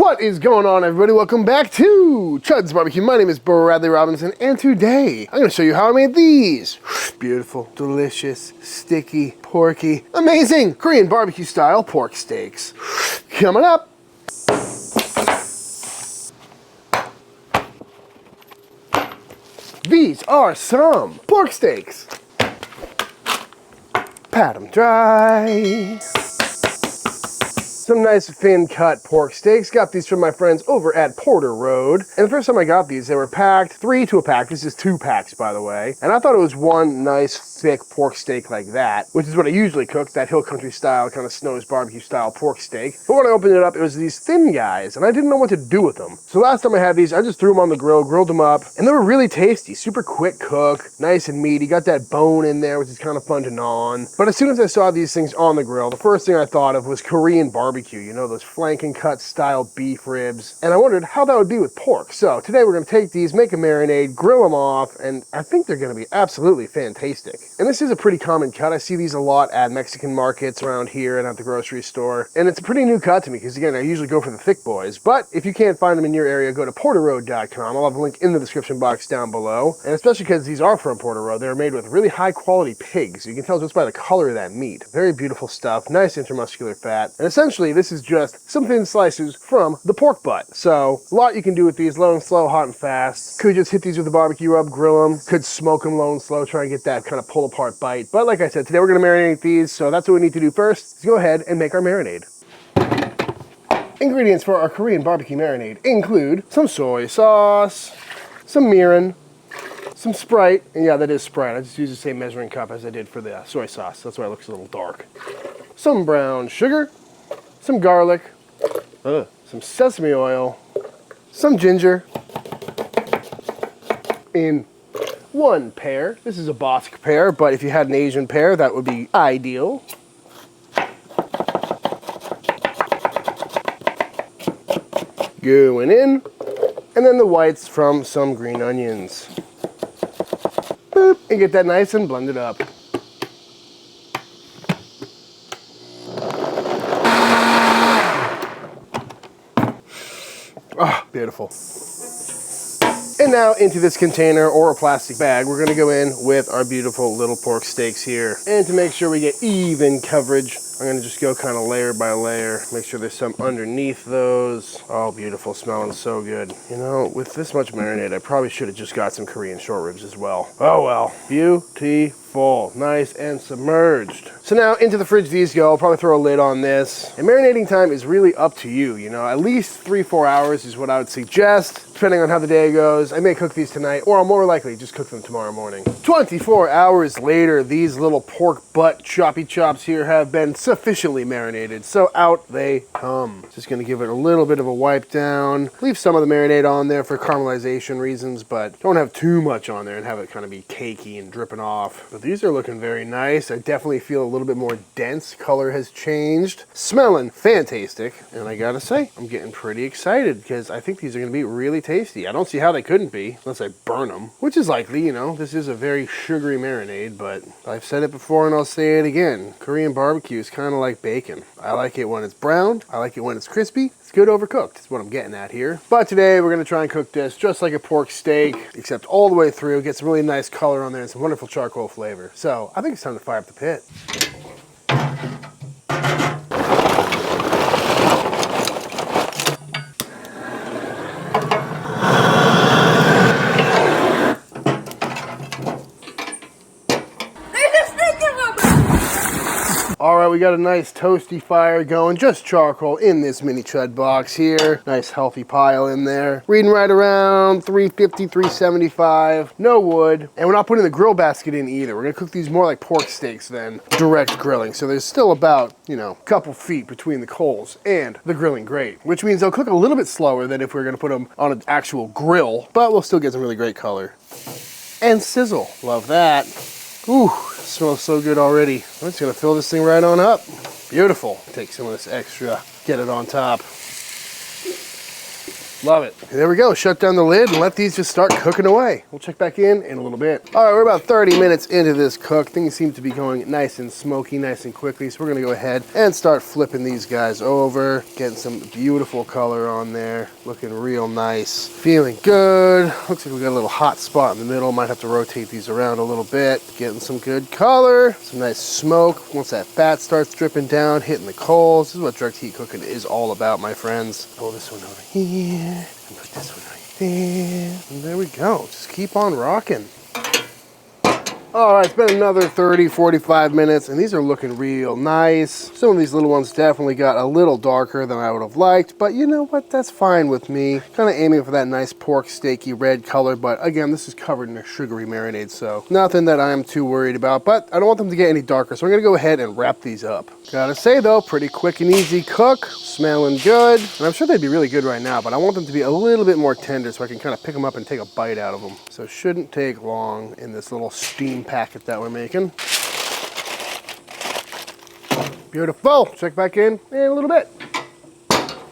What is going on, everybody? Welcome back to Chuds BBQ. My name is Bradley Robinson, and today I'm going to show you how I made these beautiful, delicious, sticky, porky, amazing Korean barbecue style pork steaks. Coming up. These are some pork steaks. Pat them dry. Some nice thin cut pork steaks. Got these from my friends over at Porter Road. And the first time I got these, they were packed, 3 to a pack. This is 2 packs, by the way. And I thought it was one nice thick pork steak like that, which is what I usually cook, that Hill Country style, kind of Snow's barbecue style pork steak. But when I opened it up, it was these thin guys, and I didn't know what to do with them. So last time I had these, I just threw them on the grill, grilled them up, and they were really tasty. Super quick cook, nice and meaty. Got that bone in there, which is kind of fun to gnaw on. But as soon as I saw these things on the grill, the first thing I thought of was Korean barbecue. You know, those flank and cut style beef ribs. And I wondered how that would be with pork. So today we're going to take these, make a marinade, grill them off, and I think they're going to be absolutely fantastic. And this is a pretty common cut. I see these a lot at Mexican markets around here and at the grocery store. And it's a pretty new cut to me because, again, I usually go for the thick boys. But if you can't find them in your area, go to porterroad.com. I'll have a link in the description box down below. And especially because these are from Porter Road, they're made with really high quality pigs. You can tell just by the color of that meat. Very beautiful stuff, nice intermuscular fat. And essentially, this is just some thin slices from the pork butt. So a lot you can do with these, low and slow, hot and fast. Could just hit these with a barbecue rub, grill them. Could smoke them low and slow, try and get that kind of pull apart bite. But like I said, today we're going to marinate these, so that's what we need to do first. Let's go ahead and make our marinade. Ingredients for our Korean barbecue marinade include some soy sauce, some mirin, some Sprite, and yeah, that is Sprite. I just use the same measuring cup as I did for the soy sauce. That's why it looks a little dark. Some brown sugar, some garlic, some sesame oil, some ginger, in 1 pear. This is a Bosque pear, but if you had an Asian pear, that would be ideal. Going in, and then the whites from some green onions. Boop, and get that nice and blended up. Ah, beautiful. And now into this container or a plastic bag, we're gonna go in with our beautiful little pork steaks here. And to make sure we get even coverage, I'm gonna just go kind of layer by layer, make sure there's some underneath those. Oh, beautiful, smelling so good. You know, with this much marinade, I probably should have just got some Korean short ribs as well. Oh well, beautiful, nice and submerged. So now into the fridge these go. I'll probably throw a lid on this. And marinating time is really up to you, you know, at least 3-4 hours is what I would suggest, depending on how the day goes. I may cook these tonight, or I'll more likely just cook them tomorrow morning. 24 hours later, these little pork butt choppy chops here have been sufficiently marinated, so out they come. Just gonna give it a little bit of a wipe down. Leave some of the marinade on there for caramelization reasons, but don't have too much on there and have it kind of be cakey and dripping off. But these are looking very nice. I definitely feel a little bit more dense. Color has changed. Smelling fantastic. And I gotta say, I'm getting pretty excited because I think these are gonna be really tasty. I don't see how they couldn't be unless I burn them, which is likely, you know. This is a very sugary marinade, but I've said it before and I'll say it again. Korean barbecue is kind of like bacon. I like it when it's browned. I like it when it's crispy. It's good overcooked. That's what I'm getting at here. But today we're gonna try and cook this just like a pork steak, except all the way through. Get some really nice color on there and some wonderful charcoal flavor. So I think it's time to fire up the pit. All right, we got a nice toasty fire going, just charcoal in this mini Chud box here. Nice healthy pile in there. Reading right around 350, 375, no wood. And we're not putting the grill basket in either. We're gonna cook these more like pork steaks than direct grilling. So there's still about, you know, a couple feet between the coals and the grilling grate, which means they'll cook a little bit slower than if we were gonna put them on an actual grill, but we'll still get some really great color. And sizzle, love that. Ooh, smells so good already. I'm just gonna fill this thing right on up. Beautiful. Take some of this extra, get it on top. Love it. And there we go. Shut down the lid and let these just start cooking away. We'll check back in a little bit. All right, we're about 30 minutes into this cook. Things seem to be going nice and smoky, nice and quickly. So we're gonna go ahead and start flipping these guys over, getting some beautiful color on there, looking real nice, feeling good. Looks like we got a little hot spot in the middle. Might have to rotate these around a little bit, getting some good color, some nice smoke. Once that fat starts dripping down, hitting the coals. This is what direct heat cooking is all about, my friends. Pull this one over here and put this one right there. And there we go. Just keep on rocking. All right, it's been another 30, 45 minutes, and these are looking real nice. Some of these little ones definitely got a little darker than I would have liked, but you know what? That's fine with me. Kind of aiming for that nice pork steaky red color, but again, this is covered in a sugary marinade, so nothing that I'm too worried about, but I don't want them to get any darker, so I'm gonna go ahead and wrap these up. Gotta say though, pretty quick and easy cook, smelling good, and I'm sure they'd be really good right now, but I want them to be a little bit more tender so I can kind of pick them up and take a bite out of them. So it shouldn't take long in this little steam packet that we're making. Beautiful. Check back in a little bit.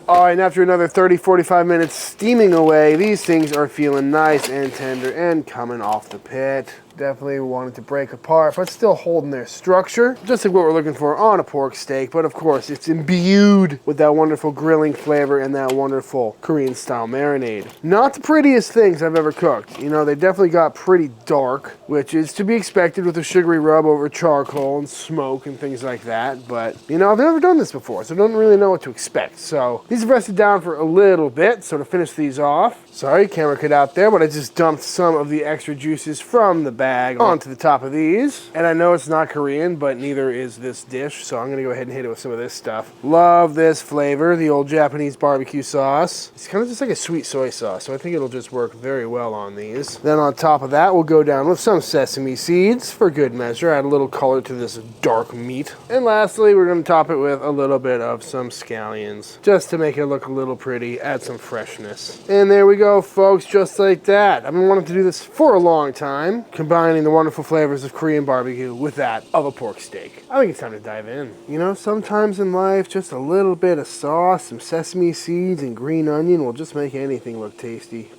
All right, and after another 30, 45 minutes steaming away, these things are feeling nice and tender and coming off the pit. Definitely wanted to break apart, but still holding their structure, just like what we're looking for on a pork steak. But of course, it's imbued with that wonderful grilling flavor and that wonderful Korean style marinade. Not the prettiest things I've ever cooked. You know, they definitely got pretty dark, which is to be expected with a sugary rub over charcoal and smoke and things like that. But you know, I've never done this before, so I don't really know what to expect. So these have rested down for a little bit. So to finish these off, sorry, camera cut out there, but I just dumped some of the extra juices from the bag onto the top of these. And I know it's not Korean, but neither is this dish, so I'm gonna go ahead and hit it with some of this stuff. Love this flavor, the old Japanese barbecue sauce. It's kind of just like a sweet soy sauce, so I think it'll just work very well on these. Then on top of that, we'll go down with some sesame seeds for good measure, add a little color to this dark meat. And lastly, we're gonna top it with a little bit of some scallions, just to make it look a little pretty, add some freshness. And there we go, folks, just like that. I've been wanting to do this for a long time, combining the wonderful flavors of Korean barbecue with that of a pork steak. I think it's time to dive in. You know, sometimes in life, just a little bit of sauce, some sesame seeds, and green onion will just make anything look tasty.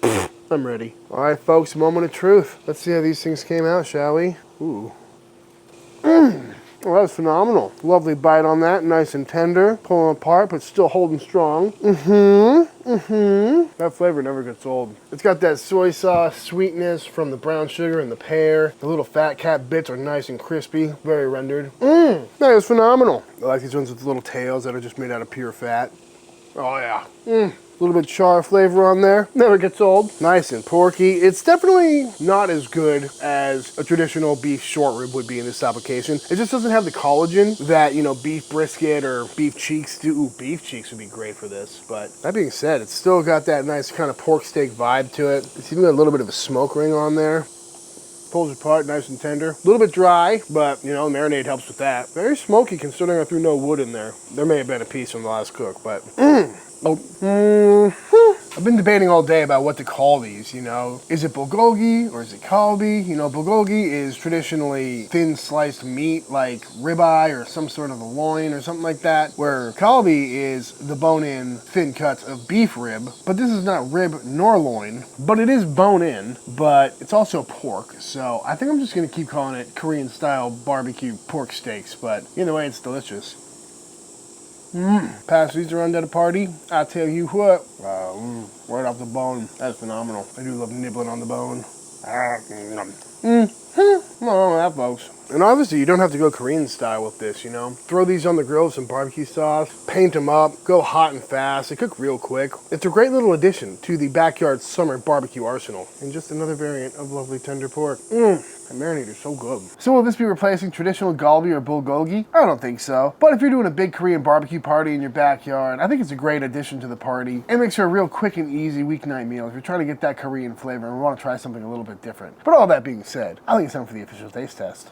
I'm ready. All right, folks, moment of truth. Let's see how these things came out, shall we? Ooh. Well, that was phenomenal. Lovely bite on that, nice and tender. Pulling apart, but still holding strong. That flavor never gets old. It's got that soy sauce sweetness from the brown sugar and the pear. The little fat cat bits are nice and crispy, very rendered. That is phenomenal. I like these ones with the little tails that are just made out of pure fat. Oh yeah. A little bit of char flavor on there. Never gets old. Nice and porky. It's definitely not as good as a traditional beef short rib would be in this application. It just doesn't have the collagen that, you know, beef brisket or beef cheeks do. Ooh, beef cheeks would be great for this. But that being said, it's still got that nice kind of pork steak vibe to it. It's even got a little bit of a smoke ring on there. Pulls apart, nice and tender. A little bit dry, but you know, marinade helps with that. Very smoky considering I threw no wood in there. There may have been a piece from the last cook, but I've been debating all day about what to call these, you know. Is it bulgogi or is it kalbi? You know, bulgogi is traditionally thin sliced meat like ribeye or some sort of a loin or something like that, where kalbi is the bone-in thin cuts of beef rib. But this is not rib nor loin, but it is bone-in, but it's also pork. So I think I'm just gonna keep calling it Korean style barbecue pork steaks, but either way, it's delicious. Pass these around at a party, I tell you what, right off the bone, that's phenomenal. I do love nibbling on the bone. Nothing wrong with that, folks. And obviously, you don't have to go Korean style with this, you know. Throw these on the grill with some barbecue sauce, paint them up, go hot and fast. They cook real quick. It's a great little addition to the backyard summer barbecue arsenal. And just another variant of lovely tender pork. That marinade is so good. So will this be replacing traditional galbi or bulgogi? I don't think so. But if you're doing a big Korean barbecue party in your backyard, I think it's a great addition to the party. It makes for a real quick and easy weeknight meal if you're trying to get that Korean flavor and want to try something a little bit different. But all that being said, I think it's time for the official taste test.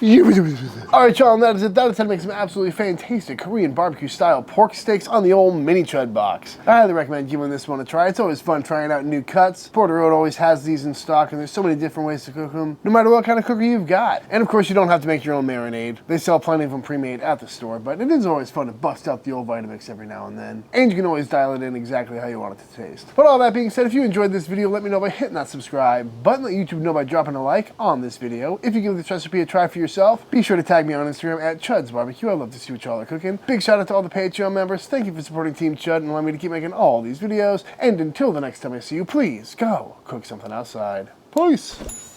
Alright y'all, and that is it. That is how to make some absolutely fantastic Korean barbecue style pork steaks on the old mini Chud box. I highly recommend giving this one a try. It's always fun trying out new cuts. Porter Road always has these in stock, and there's so many different ways to cook them, no matter what kind of cooker you've got. And of course, you don't have to make your own marinade. They sell plenty of them pre-made at the store, but it is always fun to bust out the old Vitamix every now and then. And you can always dial it in exactly how you want it to taste. But all that being said, if you enjoyed this video, let me know by hitting that subscribe button. Let YouTube know by dropping a like on this video. If you give this recipe a try for yourself, be sure to tag me on Instagram at Chuds BBQ. I'd love to see what y'all are cooking. Big shout out to all the Patreon members. Thank you for supporting Team Chud and allowing me to keep making all these videos. And until the next time I see you, please go cook something outside. Peace.